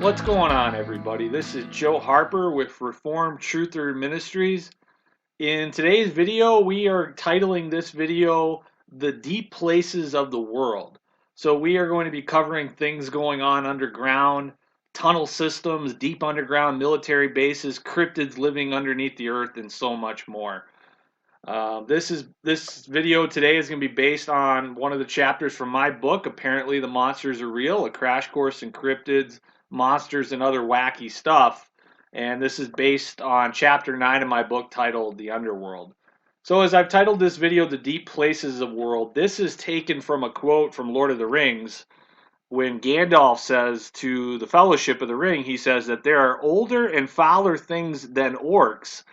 What's going on, everybody? This is Joe Harper with Reformed Truther Ministries. In today's video, we are titling this video The Deep Places of the World. So we are going to be covering things going on underground, tunnel systems, deep underground military bases, cryptids living underneath the earth, and so much more. This video today is going to be based on one of the chapters from my book. Apparently, the monsters are real, a crash course in cryptids, monsters, and other wacky stuff. And this is based on chapter 9 of my book titled The Underworld. So, as I've titled this video, The Deep Places of World, this is taken from a quote from Lord of the Rings. When Gandalf says to the Fellowship of the Ring, he says that there are older and fouler things than orcs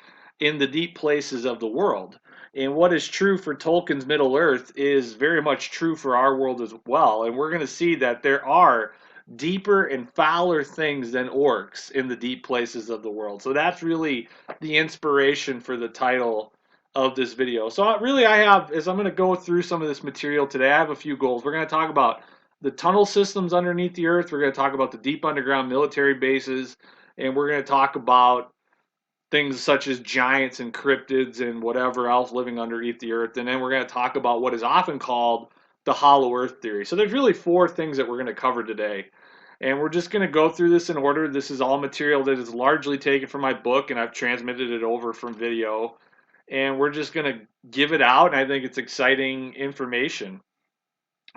in the deep places of the world. And what is true for Tolkien's Middle Earth is very much true for our world as well. And we're going to see that there are deeper and fouler things than orcs in the deep places of the world. So that's really the inspiration for the title of this video. So really I have, as I'm going to go through some of this material today, I have a few goals. We're going to talk about the tunnel systems underneath the earth. We're going to talk about the deep underground military bases, and we're going to talk about things such as giants and cryptids and whatever else living underneath the earth. And then we're going to talk about what is often called the hollow earth theory. So there's really four things that we're going to cover today. And we're just going to go through this in order. This is all material that is largely taken from my book, and I've transmitted it over from video. And we're just going to give it out, and I think it's exciting information.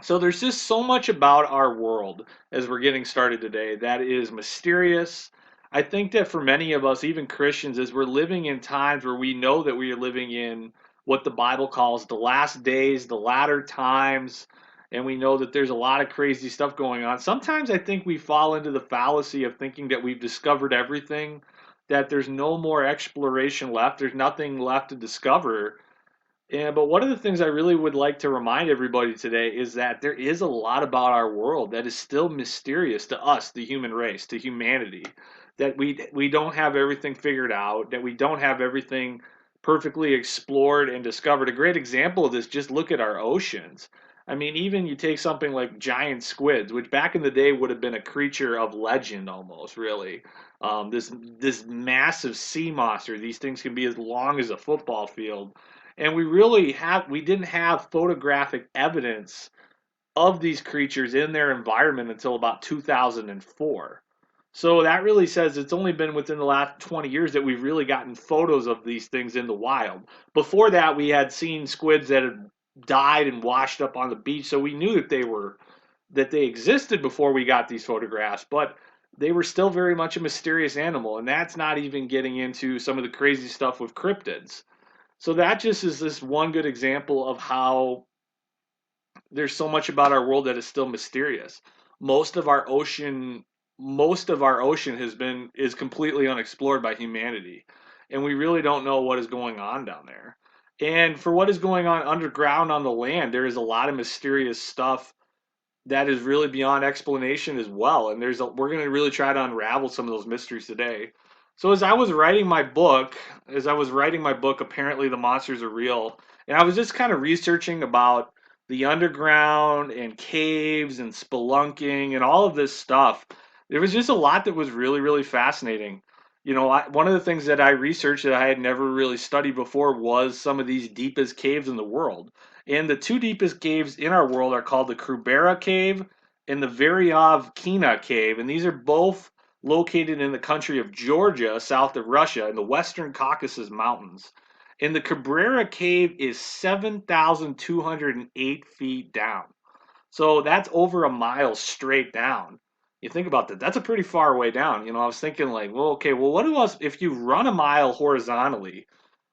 So there's just so much about our world as we're getting started today that is mysterious. I think that for many of us, even Christians, as we're living in times where we know that we are living in what the Bible calls the last days, the latter times, and we know that there's a lot of crazy stuff going on. Sometimes I think we fall into the fallacy of thinking that we've discovered everything, that there's no more exploration left, there's nothing left to discover. Yeah, but one of the things I really would like to remind everybody today is that there is a lot about our world that is still mysterious to us, the human race, to humanity, that we don't have everything figured out, that we don't have everything perfectly explored and discovered. A great example of this, just look at our oceans. I mean, even you take something like giant squids, which back in the day would have been a creature of legend almost, really. This massive sea monster. These things can be as long as a football field, and we didn't have photographic evidence of these creatures in their environment until about 2004. So that really says it's only been within the last 20 years that we've really gotten photos of these things in the wild. Before that, we had seen squids that had died and washed up on the beach, so we knew that they existed before we got these photographs, but they were still very much a mysterious animal, and that's not even getting into some of the crazy stuff with cryptids. So that just is this one good example of how there's so much about our world that is still mysterious. Most of our ocean, most of our ocean is completely unexplored by humanity, and we really don't know what is going on down there. And for what is going on underground on the land, there is a lot of mysterious stuff that is really beyond explanation as well. And we're going to really try to unravel some of those mysteries today. So as I was writing my book, apparently the monsters are real, and I was just kind of researching about the underground and caves and spelunking and all of this stuff. There was just a lot that was really, really fascinating. One of the things that I researched that I had never really studied before was some of these deepest caves in the world. And the two deepest caves in our world are called the Krubera Cave and the Veryovkina Cave. And these are both located in the country of Georgia, south of Russia, in the western Caucasus Mountains. And the Cabrera Cave is 7,208 feet down. So that's over a mile straight down. You think about that, that's a pretty far way down. I was thinking like, well, okay, well, what else if you run a mile horizontally?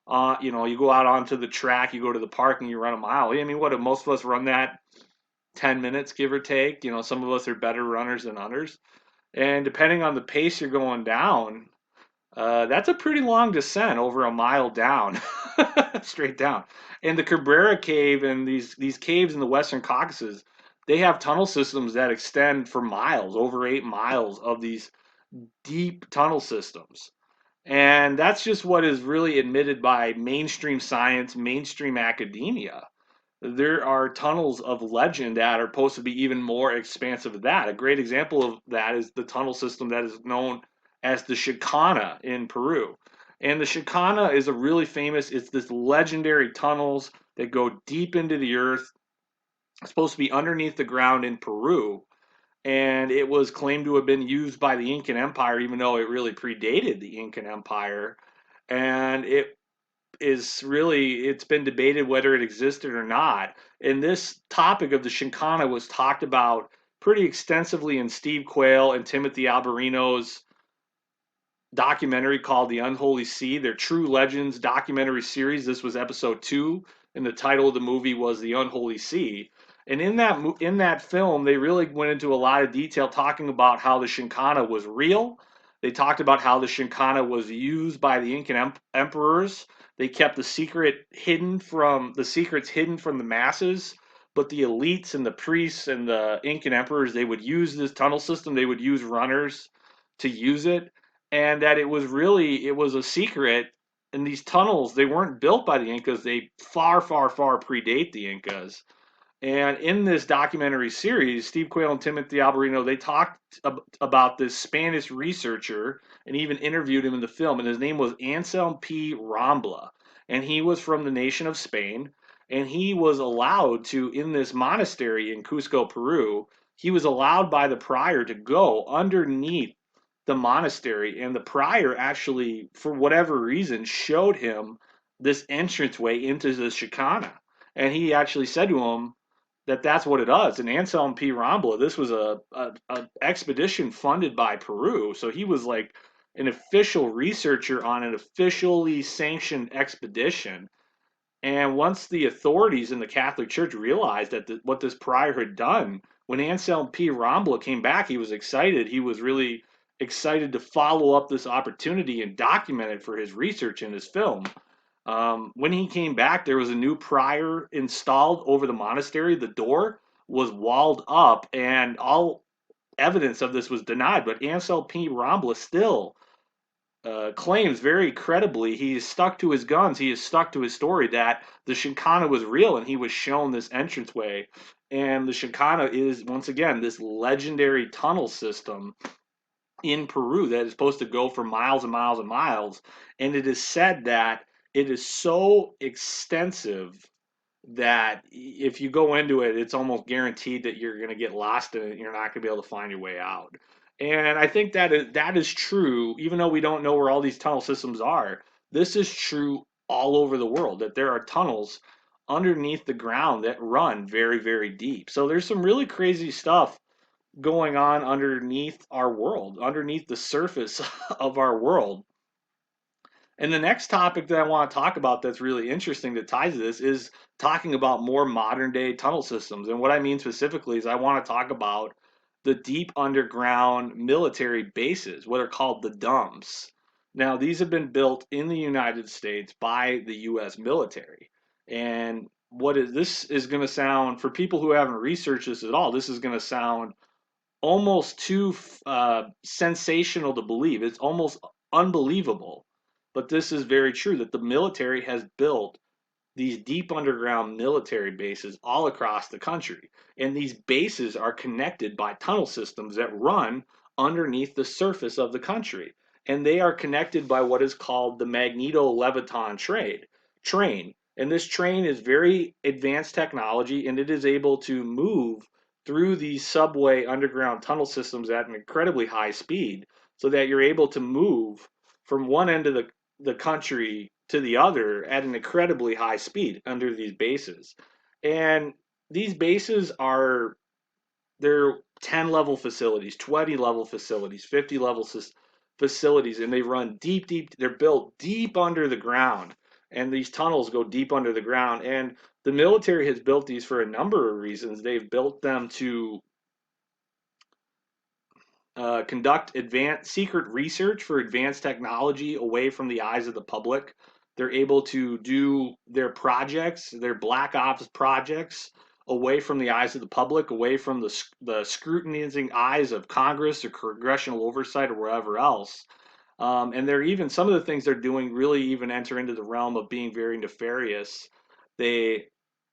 You go out onto the track, you go to the park and you run a mile. I mean, what do most of us run that 10 minutes, give or take? Some of us are better runners than others. And depending on the pace you're going down, that's a pretty long descent over a mile down, straight down. And the Cabrera Cave and these caves in the Western Caucasus, they have tunnel systems that extend for miles, over 8 miles of these deep tunnel systems. And that's just what is really admitted by mainstream science, mainstream academia. there are tunnels of legend that are supposed to be even more expansive than that. A great example of that is the tunnel system that is known as the Chicana in Peru. And the Chicana is a really famous, it's this legendary tunnels that go deep into the earth. It's supposed to be underneath the ground in Peru. And it was claimed to have been used by the Incan Empire, even though it really predated the Incan Empire. And it's been debated whether it existed or not. And this topic of the Shinkana was talked about pretty extensively in Steve Quayle and Timothy Alberino's documentary called The Unholy Sea, their True Legends documentary series. This was episode 2, and the title of the movie was The Unholy Sea. And in that film, they really went into a lot of detail talking about how the Shinkana was real. They talked about how the Shinkana was used by the Incan emperors. They kept the secrets hidden from the masses. But the elites and the priests and the Incan emperors, they would use this tunnel system. They would use runners to use it, and that it was a secret. And these tunnels, they weren't built by the Incas. They far, far, far predate the Incas. And in this documentary series, Steve Quayle and Timothy Alberino, they talked about this Spanish researcher and even interviewed him in the film. And his name was Anselm P. Rambla. And he was from the nation of Spain. And he was allowed to, in this monastery in Cusco, Peru, he was allowed by the prior to go underneath the monastery. And the prior actually, for whatever reason, showed him this entranceway into the Chicana. And he actually said to him, that's what it does. And Anselm P. Rambla, this was a expedition funded by Peru, so he was like an official researcher on an officially sanctioned expedition. And once the authorities in the Catholic Church realized that what this prior had done, when Anselm P. Rambla came back, he was excited. He was really excited to follow up this opportunity and document it for his research in his film. When he came back, there was a new prior installed over the monastery. The door was walled up, and all evidence of this was denied. But Ansel P. Rambla still claims very credibly he is stuck to his guns. He is stuck to his story that the Shinkana was real, and he was shown this entranceway. And the Shinkana is, once again, this legendary tunnel system in Peru that is supposed to go for miles and miles and miles. And it is said that it is so extensive that if you go into it, it's almost guaranteed that you're going to get lost in it and you're not going to be able to find your way out. And I think that is true, even though we don't know where all these tunnel systems are. This is true all over the world, that there are tunnels underneath the ground that run very, very deep. So there's some really crazy stuff going on underneath our world, underneath the surface of our world. And the next topic that I want to talk about that's really interesting that ties to this is talking about more modern day tunnel systems. And what I mean specifically is I want to talk about the deep underground military bases, what are called the DUMBs. Now, these have been built in the United States by the US military. And this is going to sound, for people who haven't researched this at all, this is going to sound almost too sensational to believe. It's almost unbelievable. But this is very true that the military has built these deep underground military bases all across the country. And these bases are connected by tunnel systems that run underneath the surface of the country. And they are connected by what is called the magneto-leviton train. And this train is very advanced technology, and it is able to move through these subway underground tunnel systems at an incredibly high speed so that you're able to move from one end of the country to the other at an incredibly high speed under these bases. And these bases they're 10 level facilities, 20 level facilities, 50 level facilities, and they run deep, deep. They're built deep under the ground, and these tunnels go deep under the ground. And the military has built these for a number of reasons. They've built them to conduct advanced secret research for advanced technology away from the eyes of the public. They're able to do their projects, their black ops projects, away from the eyes of the public, away from the scrutinizing eyes of Congress or congressional oversight or wherever else. And they're even some of the things they're doing really even enter into the realm of being very nefarious. They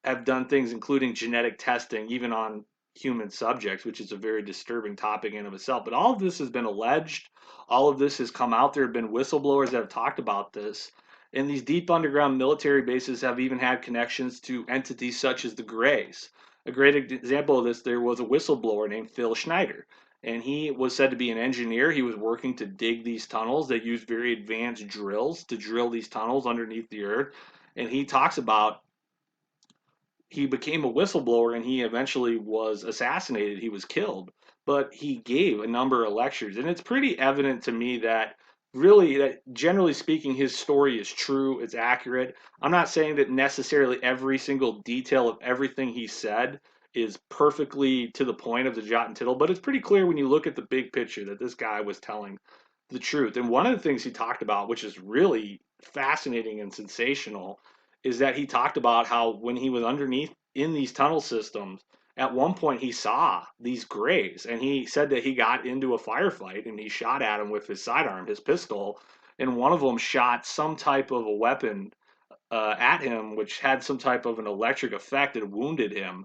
have done things including genetic testing, even on human subjects, which is a very disturbing topic in of itself. But all of this has been alleged. All of this has come out. There have been whistleblowers that have talked about this. And these deep underground military bases have even had connections to entities such as the Greys. A great example of this, there was a whistleblower named Phil Schneider. And he was said to be an engineer. He was working to dig these tunnels. They use very advanced drills to drill these tunnels underneath the earth. And he talks about he became a whistleblower and he eventually was assassinated. He was killed, but he gave a number of lectures, and it's pretty evident to me that really, that generally speaking, his story is true. It's accurate. I'm not saying that necessarily every single detail of everything he said is perfectly to the point of the jot and tittle, but it's pretty clear when you look at the big picture that this guy was telling the truth. And one of the things he talked about, which is really fascinating and sensational, is that he talked about how when he was underneath in these tunnel systems, at one point he saw these grays, and he said that he got into a firefight and he shot at him with his sidearm, his pistol, and one of them shot some type of a weapon at him, which had some type of an electric effect that wounded him.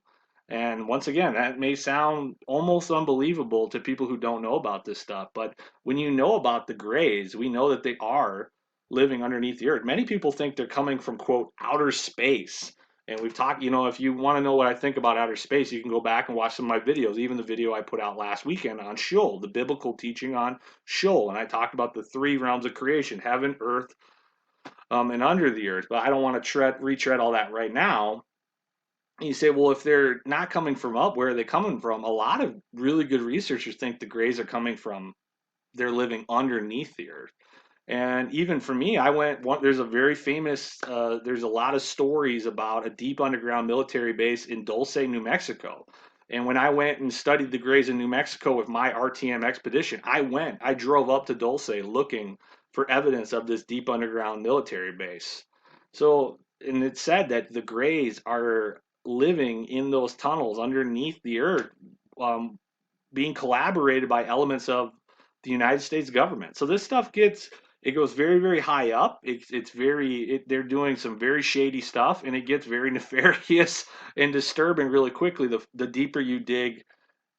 And once again, that may sound almost unbelievable to people who don't know about this stuff, but when you know about the Greys, we know that they are living underneath the earth. Many people think they're coming from, quote, outer space. And we've talked, if you want to know what I think about outer space, you can go back and watch some of my videos, even the video I put out last weekend on Sheol, the biblical teaching on Sheol. And I talked about the three realms of creation: heaven, earth, and under the earth. But I don't want to retread all that right now. And you say, well, if they're not coming from up, where are they coming from? A lot of really good researchers think the Greys are coming from, they're living underneath the earth. And even for me, there's a very famous, there's a lot of stories about a deep underground military base in Dulce, New Mexico. And when I went and studied the Greys in New Mexico with my RTM expedition, I drove up to Dulce looking for evidence of this deep underground military base. So, and it's said that the Greys are living in those tunnels underneath the earth, um, being collaborated by elements of the United States government. So this stuff it goes very, very high up. They're doing some very shady stuff, and it gets very nefarious and disturbing really quickly. The deeper you dig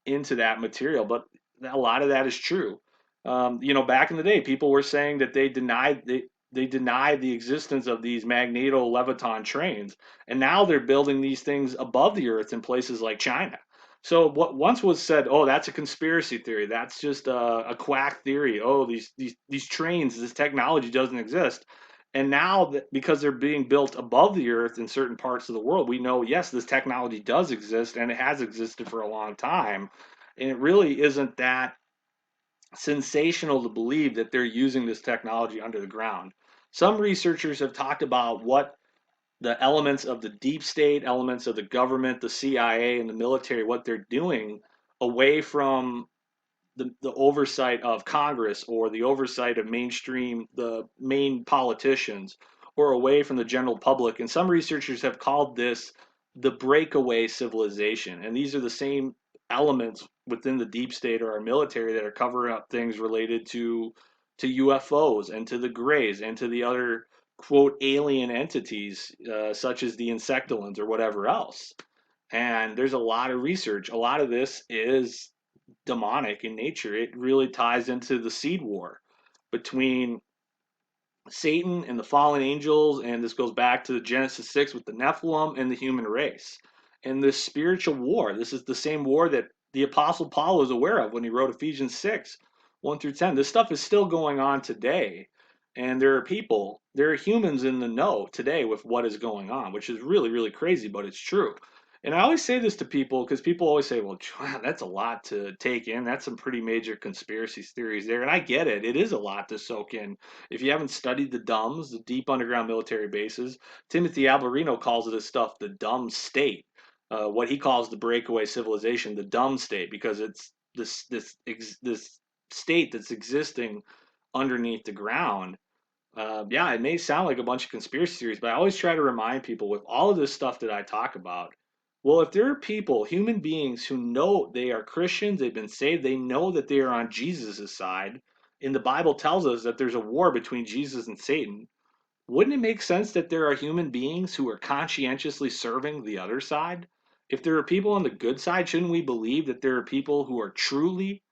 into that material, but a lot of that is true. Back in the day, people were saying that they denied the existence of these magneto-leviton trains, and now they're building these things above the earth in places like China. So what once was said, oh, that's a conspiracy theory. That's just a quack theory. Oh, these trains, this technology doesn't exist. And now that because they're being built above the earth in certain parts of the world, we know, yes, this technology does exist and it has existed for a long time. And it really isn't that sensational to believe that they're using this technology under the ground. Some researchers have talked about what the elements of the deep state, elements of the government, the CIA, and the military, what they're doing away from the oversight of Congress or the oversight of the main politicians, or away from the general public. And some researchers have called this the breakaway civilization. And these are the same elements within the deep state or our military that are covering up things related to UFOs and to the Greys and to the other, quote, alien entities, such as the insectoids or whatever else. And there's a lot of research. A lot of this is demonic in nature. It really ties into the seed war between Satan and the fallen angels, and this goes back to Genesis 6 with the Nephilim and the human race. And this spiritual war, this is the same war that the Apostle Paul was aware of when he wrote Ephesians 6 1 through 10. This stuff is still going on today. And there are humans in the know today with what is going on, which is really, really crazy, but it's true. And I always say this to people because people always say, well, that's a lot to take in. That's some pretty major conspiracy theories there. And I get it. It is a lot to soak in. If you haven't studied the DUMBs, the deep underground military bases, Timothy Alberino calls this stuff the dumb state. What he calls the breakaway civilization, the dumb state, because it's this state that's existing underneath the ground. Yeah, it may sound like a bunch of conspiracy theories, but I always try to remind people with all of this stuff that I talk about. Well, if there are people, human beings, who know they are Christians, they've been saved, they know that they are on Jesus' side, and the Bible tells us that there's a war between Jesus and Satan. wouldn't it make sense that there are human beings who are conscientiously serving the other side? If there are people on the good side, shouldn't we believe that there are people who are truly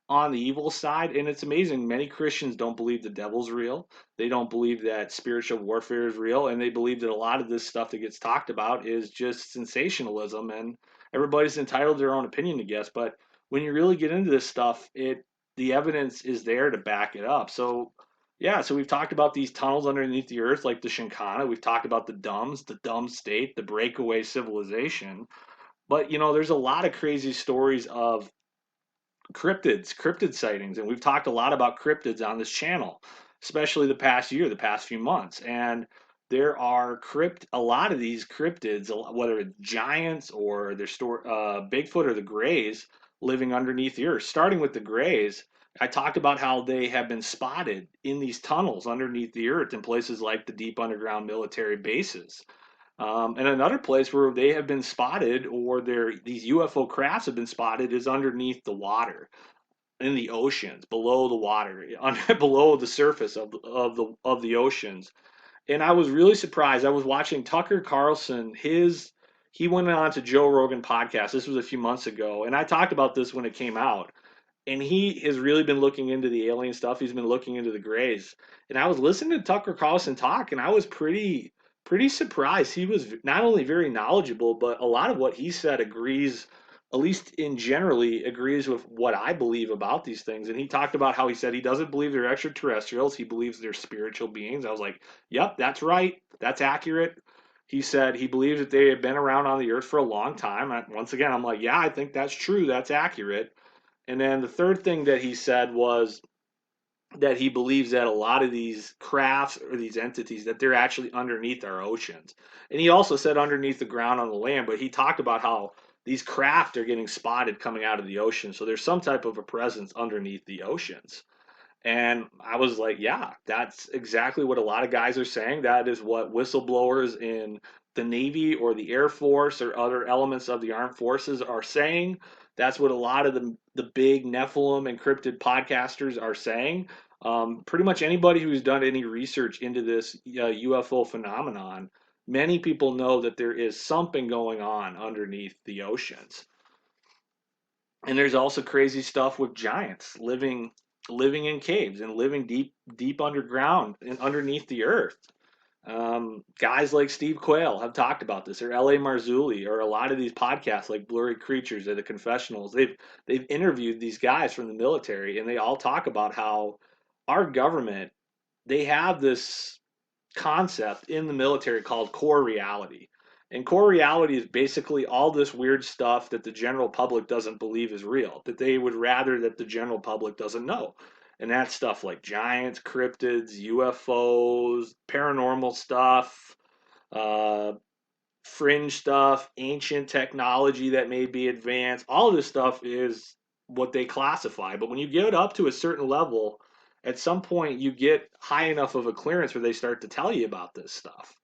on the evil side? And it's amazing. Many Christians don't believe the devil's real. They don't believe that spiritual warfare is real. And they believe that a lot of this stuff that gets talked about is just sensationalism. And everybody's entitled to their own opinion, I guess. But when you really get into this stuff, the evidence is there to back it up. So, yeah, so we've talked about these tunnels underneath the earth, like the Shinkana. We've talked about the dumb state, the breakaway civilization. But, there's a lot of crazy stories of cryptid sightings, and we've talked a lot about cryptids on this channel, especially the past year, the past few months. And there are a lot of these cryptids, whether it's giants or Bigfoot or the Greys, living underneath the earth. Starting with the Greys, I talked about how they have been spotted in these tunnels underneath the earth in places like the deep underground military bases. And another place where they have been spotted, or these UFO crafts have been spotted, is underneath the water, in the oceans, below the water, below the surface of the oceans. And I was really surprised. I was watching Tucker Carlson. He went on to Joe Rogan podcast. This was a few months ago, and I talked about this when it came out. And he has really been looking into the alien stuff. He's been looking into the Greys. And I was listening to Tucker Carlson talk, and I was pretty surprised. He was not only very knowledgeable, but a lot of what he said agrees, at least in generally, agrees with what I believe about these things. And he talked about how he said he doesn't believe they're extraterrestrials. He believes they're spiritual beings. I was like, yep, that's right. That's accurate. He said he believes that they have been around on the earth for a long time. Once again, I'm like, yeah, I think that's true. That's accurate. And then the third thing that he said was that he believes that a lot of these crafts or these entities that they're actually underneath our oceans. And he also said underneath the ground on the land, but he talked about how these craft are getting spotted coming out of the ocean. So there's some type of a presence underneath the oceans. And I was like, yeah, that's exactly what a lot of guys are saying. That is what whistleblowers in the Navy or the Air Force or other elements of the armed forces are saying. That's what a lot of the big Nephilim encrypted podcasters are saying. Pretty much anybody who's done any research into this UFO phenomenon, many people know that there is something going on underneath the oceans. And there's also crazy stuff with giants living in caves and living deep underground and underneath the earth. Guys like Steve Quayle have talked about this, or L.A. Marzulli, or a lot of these podcasts like Blurry Creatures or The Confessionals. They've interviewed these guys from the military, and they all talk about how our government, they have this concept in the military called core reality. And core reality is basically all this weird stuff that the general public doesn't believe is real, that they would rather that the general public doesn't know. And that's stuff like giants, cryptids, UFOs, paranormal stuff, uh, fringe stuff, ancient technology that may be advanced. All of this stuff is what they classify. But when you get up to a certain level, at some point you get high enough of a clearance where they start to tell you about this stuff.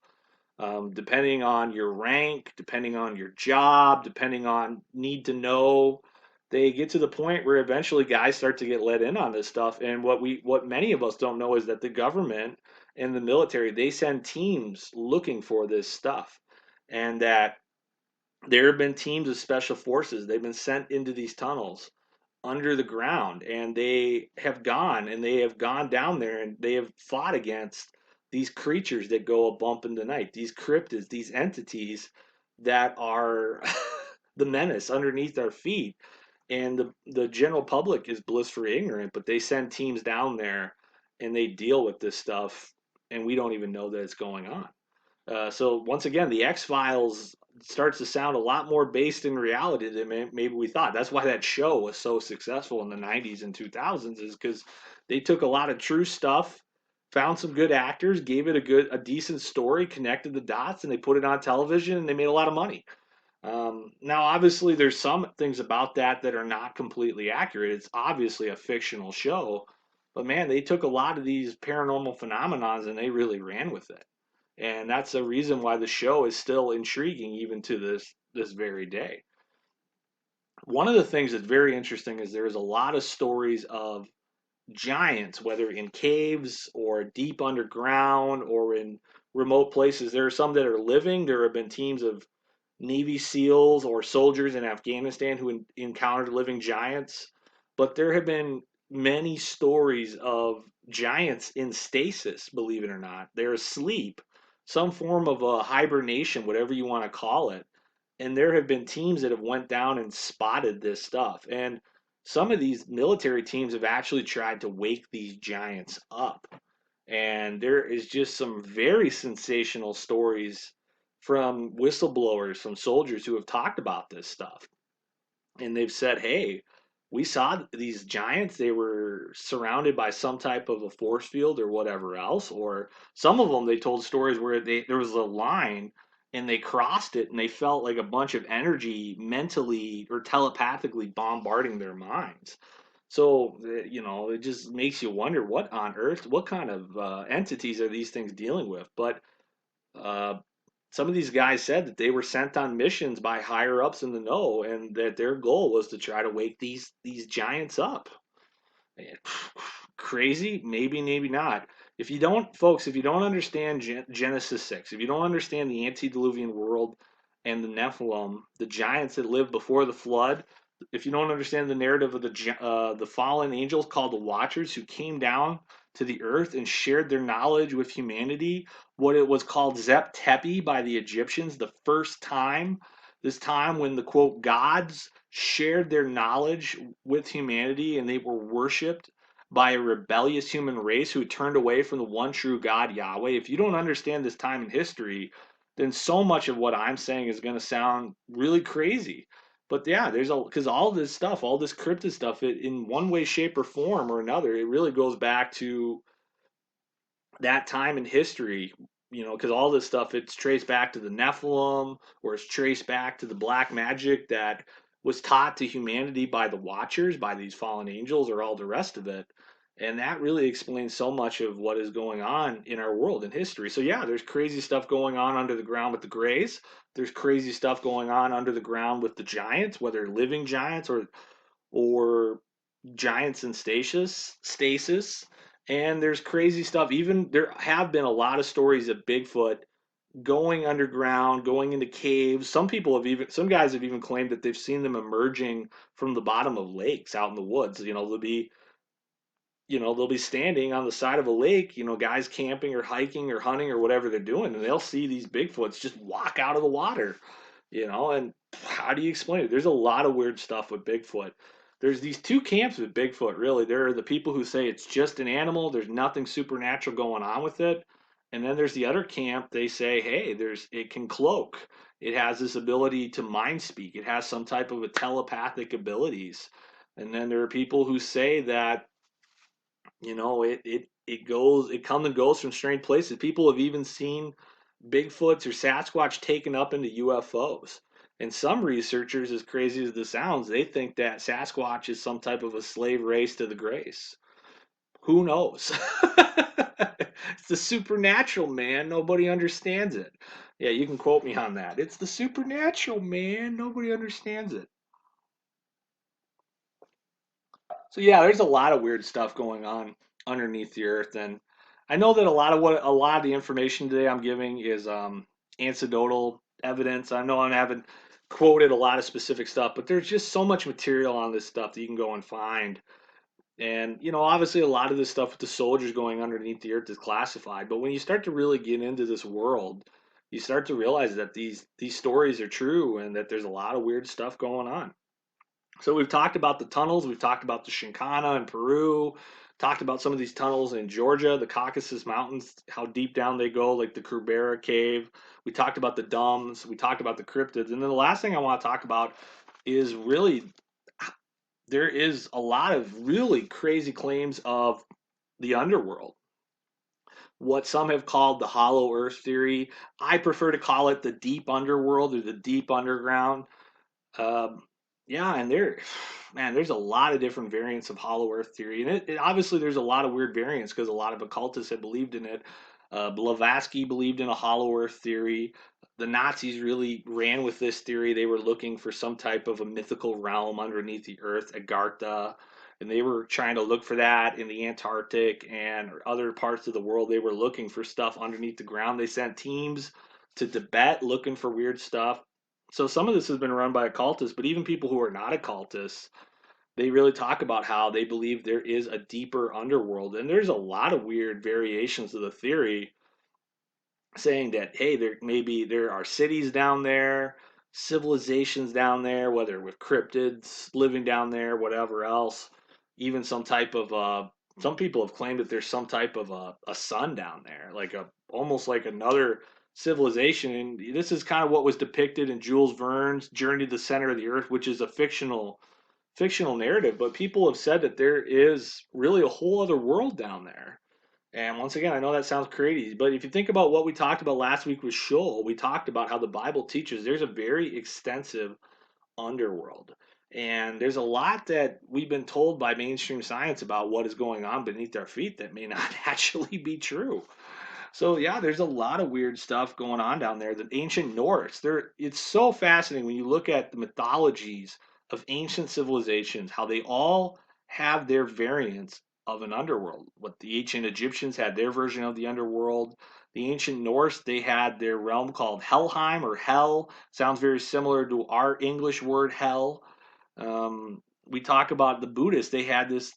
Depending on your rank, depending on your job, depending on need to know, they get to the point where eventually guys start to get let in on this stuff. And what many of us don't know is that the government and the military, they send teams looking for this stuff, and that there have been teams of special forces. They've been sent into these tunnels under the ground, and they have gone down there, and they have fought against these creatures that go a bump in the night, these cryptids, these entities that are the menace underneath our feet. And the general public is blissfully ignorant, but they send teams down there and they deal with this stuff, and we don't even know that it's going on. So once again, the X Files starts to sound a lot more based in reality than maybe we thought. That's why that show was so successful in the '90s and 2000s, is because they took a lot of true stuff, found some good actors, gave it a decent story, connected the dots, and they put it on television, and they made a lot of money. Now, obviously, there's some things about that are not completely accurate. It's obviously a fictional show, but man, they took a lot of these paranormal phenomenons and they really ran with it. And that's a reason why the show is still intriguing even to this very day. One of the things that's very interesting is there's a lot of stories of giants, whether in caves or deep underground or in remote places. There are some that are living. There have been teams of Navy SEALs or soldiers in Afghanistan who encountered living giants. But there have been many stories of giants in stasis, believe it or not. They're asleep, some form of a hibernation, whatever you want to call it. And there have been teams that have went down and spotted this stuff. And some of these military teams have actually tried to wake these giants up. And there is just some very sensational stories from whistleblowers, from soldiers who have talked about this stuff. And they've said, hey, we saw these giants. They were surrounded by some type of a force field or whatever else. Or some of them, they told stories where there was a line and they crossed it and they felt like a bunch of energy mentally or telepathically bombarding their minds. So, it just makes you wonder what on earth, what kind of entities are these things dealing with? But uh, some of these guys said that they were sent on missions by higher ups in the know, and that their goal was to try to wake these giants up. Crazy? Maybe, maybe not. If you don't, folks, if you don't understand Genesis 6, if you don't understand the antediluvian world and the Nephilim, the giants that lived before the flood, if you don't understand the narrative of the fallen angels called the Watchers who came down to the earth and shared their knowledge with humanity, what it was called Zep Tepi by the Egyptians, the first time, this time when the quote gods shared their knowledge with humanity and they were worshipped by a rebellious human race who turned away from the one true God, Yahweh. If you don't understand this time in history, then so much of what I'm saying is going to sound really crazy. But yeah, because all this stuff, all this cryptid stuff, in one way, shape, or form or another, it really goes back to that time in history, because all this stuff, it's traced back to the Nephilim, or it's traced back to the black magic that was taught to humanity by the Watchers, by these fallen angels, or all the rest of it. And that really explains so much of what is going on in our world in history. So yeah, there's crazy stuff going on under the ground with the Greys. There's crazy stuff going on under the ground with the giants, whether living giants or giants in stasis, and there's crazy stuff. Even there have been a lot of stories of Bigfoot going underground, going into caves. Some guys have even claimed that they've seen them emerging from the bottom of lakes out in the woods. They'll be standing on the side of a lake, guys camping or hiking or hunting or whatever they're doing, and they'll see these Bigfoots just walk out of the water, and how do you explain it? There's a lot of weird stuff with Bigfoot. There's these two camps with Bigfoot, really. There are the people who say it's just an animal, there's nothing supernatural going on with it. And then there's the other camp, they say, hey, it can cloak. It has this ability to mind speak. It has some type of a telepathic abilities. And then there are people who say that it comes and goes from strange places. People have even seen Bigfoots or Sasquatch taken up into UFOs. And some researchers, as crazy as this sounds, they think that Sasquatch is some type of a slave race to the Greys. Who knows? It's the supernatural, man. Nobody understands it. Yeah, you can quote me on that. It's the supernatural, man. Nobody understands it. So yeah, there's a lot of weird stuff going on underneath the earth, and I know that a lot of the information today I'm giving is anecdotal evidence. I know I haven't quoted a lot of specific stuff, but there's just so much material on this stuff that you can go and find. And obviously, a lot of this stuff with the soldiers going underneath the earth is classified. But when you start to really get into this world, you start to realize that these stories are true and that there's a lot of weird stuff going on. So we've talked about the tunnels, we've talked about the Shinkana in Peru, talked about some of these tunnels in Georgia, the Caucasus Mountains, how deep down they go, like the Krubera Cave. We talked about the Dumbs, we talked about the cryptids, and then the last thing I want to talk about is really there is a lot of really crazy claims of the underworld. What some have called the hollow earth theory. I prefer to call it the deep underworld or the deep underground. Um, yeah, and man, there's a lot of different variants of Hollow Earth theory, and it obviously there's a lot of weird variants because a lot of occultists have believed in it. Blavatsky believed in a hollow earth theory. The Nazis really ran with this theory. They were looking for some type of a mythical realm underneath the earth, Agartha, and they were trying to look for that in the Antarctic and other parts of the world. They were looking for stuff underneath the ground. They sent teams to Tibet looking for weird stuff. So some of this has been run by occultists, but even people who are not occultists, they really talk about how they believe there is a deeper underworld. And there's a lot of weird variations of the theory saying that, hey, there are cities down there, civilizations down there, whether with cryptids living down there, whatever else, even some type of some people have claimed that there's some type of a sun down there, like a almost like another civilization. And this is kind of what was depicted in Jules Verne's Journey to the Center of the Earth, which is a fictional narrative, but people have said that there is really a whole other world down there. And once again, I know that sounds crazy, but if you think about what we talked about last week with Sheol, we talked about how the Bible teaches there's a very extensive underworld. And there's a lot that we've been told by mainstream science about what is going on beneath our feet that may not actually be true. So yeah, there's a lot of weird stuff going on down there. The ancient Norse, it's so fascinating when you look at the mythologies of ancient civilizations, how they all have their variants of an underworld. What the ancient Egyptians had their version of the underworld. The ancient Norse, they had their realm called Helheim or Hell. Sounds very similar to our English word hell. We talk about the Buddhists, they had this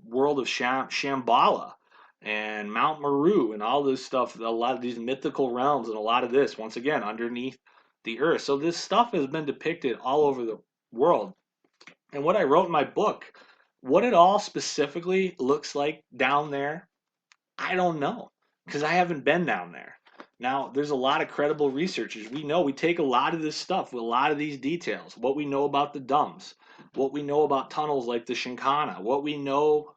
world of Shambhala and Mount Meru and all this stuff, a lot of these mythical realms and a lot of this, once again, underneath the earth. So this stuff has been depicted all over the world. And what I wrote in my book, what it all specifically looks like down there, I don't know because I haven't been down there. Now, there's a lot of credible researchers. We take a lot of this stuff with a lot of these details, what we know about the Dums, what we know about tunnels like the Shinkana, what we know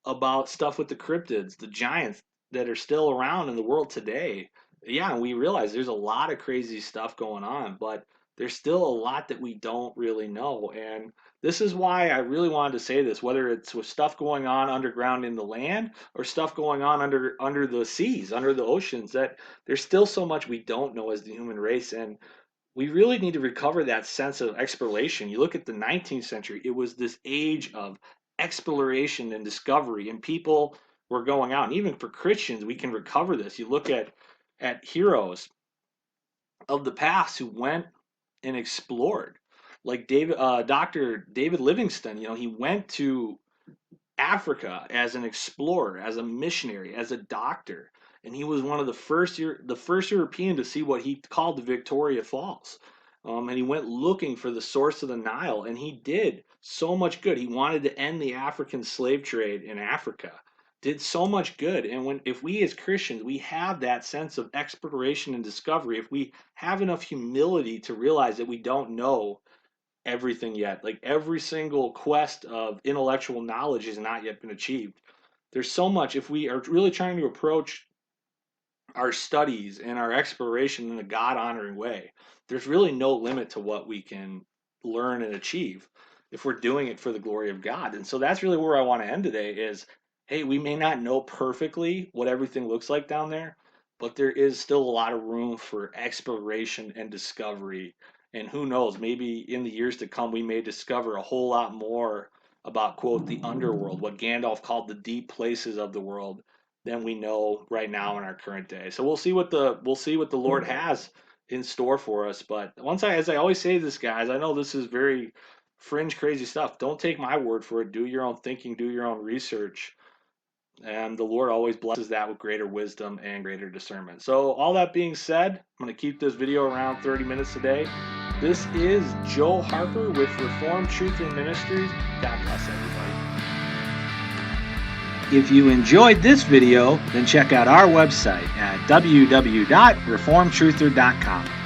about stuff with the cryptids, the giants that are still around in the world today. Yeah, and we realize there's a lot of crazy stuff going on, but there's still a lot that we don't really know. And this is why I really wanted to say this, whether it's with stuff going on underground in the land or stuff going on under the seas, under the oceans, that there's still so much we don't know as the human race. And we really need to recover that sense of exploration. You look at the 19th century, it was this age of exploration and discovery, and people were going out. And even for Christians, we can recover this. You look at heroes of the past who went and explored, like Dr. David Livingstone. He went to Africa as an explorer, as a missionary, as a doctor, and he was one of the first European to see what he called the Victoria Falls. And he went looking for the source of the Nile, and he did so much good. He wanted to end the African slave trade in Africa. Did so much good. And if we as Christians, we have that sense of exploration and discovery, if we have enough humility to realize that we don't know everything yet. Like every single quest of intellectual knowledge has not yet been achieved. There's so much. If we are really trying to approach our studies and our exploration in a God honoring way, there's really no limit to what we can learn and achieve if we're doing it for the glory of God. And so that's really where I want to end today is, hey, we may not know perfectly what everything looks like down there, but there is still a lot of room for exploration and discovery. And who knows, maybe in the years to come, we may discover a whole lot more about, quote, the underworld, what Gandalf called the deep places of the world, than we know right now in our current day. So we'll see what the Lord has in store for us. But as I always say this, guys, I know this is very fringe, crazy stuff. Don't take my word for it. Do your own thinking, do your own research. And the Lord always blesses that with greater wisdom and greater discernment. So all that being said, I'm going to keep this video around 30 minutes today. This is Joe Harper with Reformed Truth and Ministries. God bless everybody. If you enjoyed this video, then check out our website at www.reformedtruther.com.